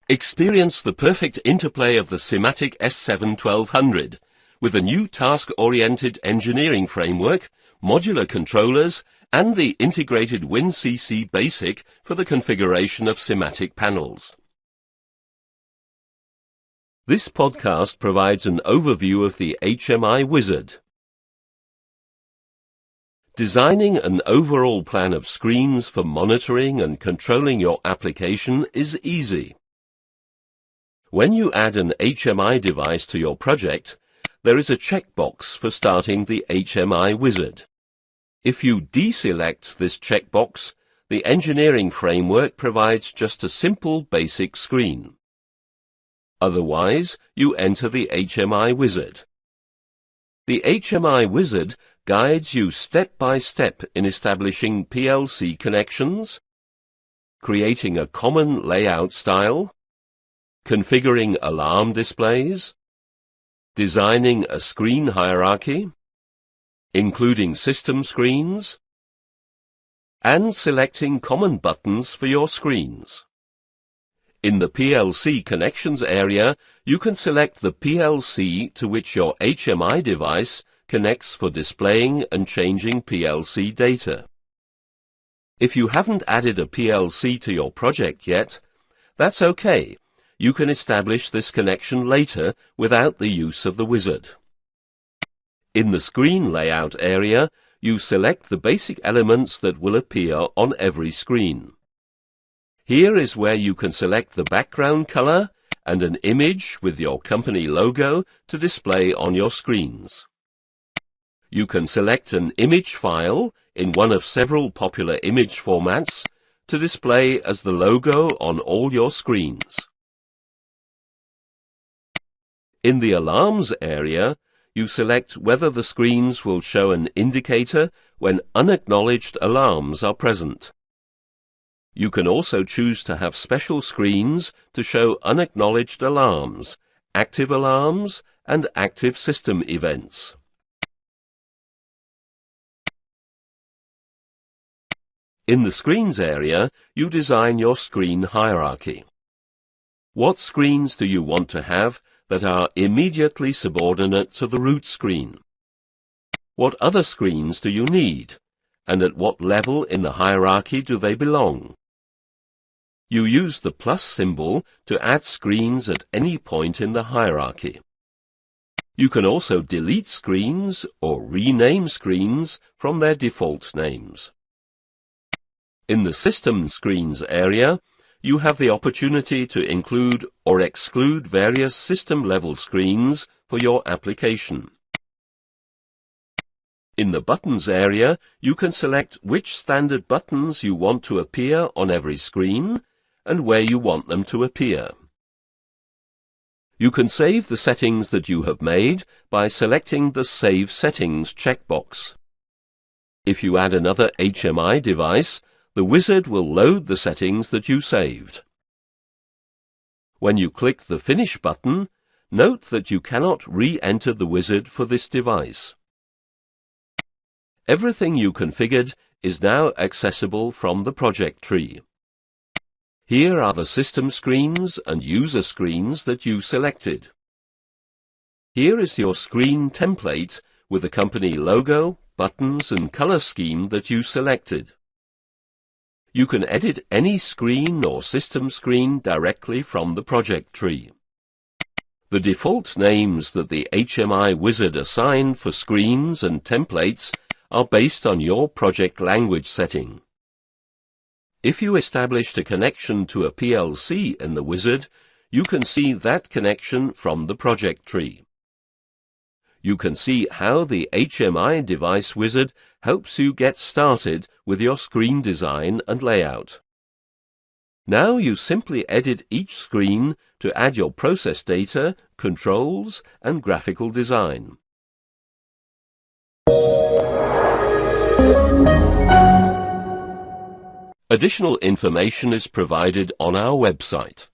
Experience the perfect interplay of the SIMATIC S7-1200 with a new task-oriented engineering framework, modular controllers, and the integrated WinCC BASIC for the configuration of SIMATIC panels. This podcast provides an overview of the HMI wizard. Designing an overall plan of screens for monitoring and controlling your application is easy. When you add an HMI device to your project, there is a checkbox for starting the HMI wizard. If you deselect this checkbox, the engineering framework provides just a simple basic screen. Otherwise, you enter the HMI wizard. The HMI wizard guides you step by step in establishing PLC connections, creating a common layout style, configuring alarm displays, designing a screen hierarchy, including system screens, and selecting common buttons for your screens. In the PLC connections area, you can select the PLC to which your HMI device connects for displaying and changing PLC data. If you haven't added a PLC to your project yet, that's okay. You can establish this connection later without the use of the wizard. In the screen layout area, you select the basic elements that will appear on every screen. Here is where you can select the background color and an image with your company logo to display on your screens. You can select an image file in one of several popular image formats to display as the logo on all your screens. In the alarms area, you select whether the screens will show an indicator when unacknowledged alarms are present. You can also choose to have special screens to show unacknowledged alarms, and active system events. In the screens area, you design your screen hierarchy. What screens do you want to have that are immediately subordinate to the root screen? What other screens do you need, and at what level in the hierarchy do they belong? You use the plus symbol to add screens at any point in the hierarchy. You can also delete screens or rename screens from their default names. In the System Screens area, you have the opportunity to include or exclude various system-level screens for your application. In the Buttons area, you can select which standard buttons you want to appear on every screen and where you want them to appear. You can save the settings that you have made by selecting the Save Settings checkbox. If you add another HMI device, the wizard will load the settings that you saved. When you click the Finish button, note that you cannot re-enter the wizard for this device. Everything you configured is now accessible from the project tree. Here are the system screens and user screens that you selected. Here is your screen template with the company logo, buttons and color scheme that you selected. You can edit any screen or system screen directly from the project tree. The default names that the HMI wizard assigned for screens and templates are based on your project language setting. If you established a connection to a PLC in the wizard, you can see that connection from the project tree. You can see how the HMI device wizard helps you get started with your screen design and layout. Now you simply edit each screen to add your process data, controls, and graphical design. Additional information is provided on our website.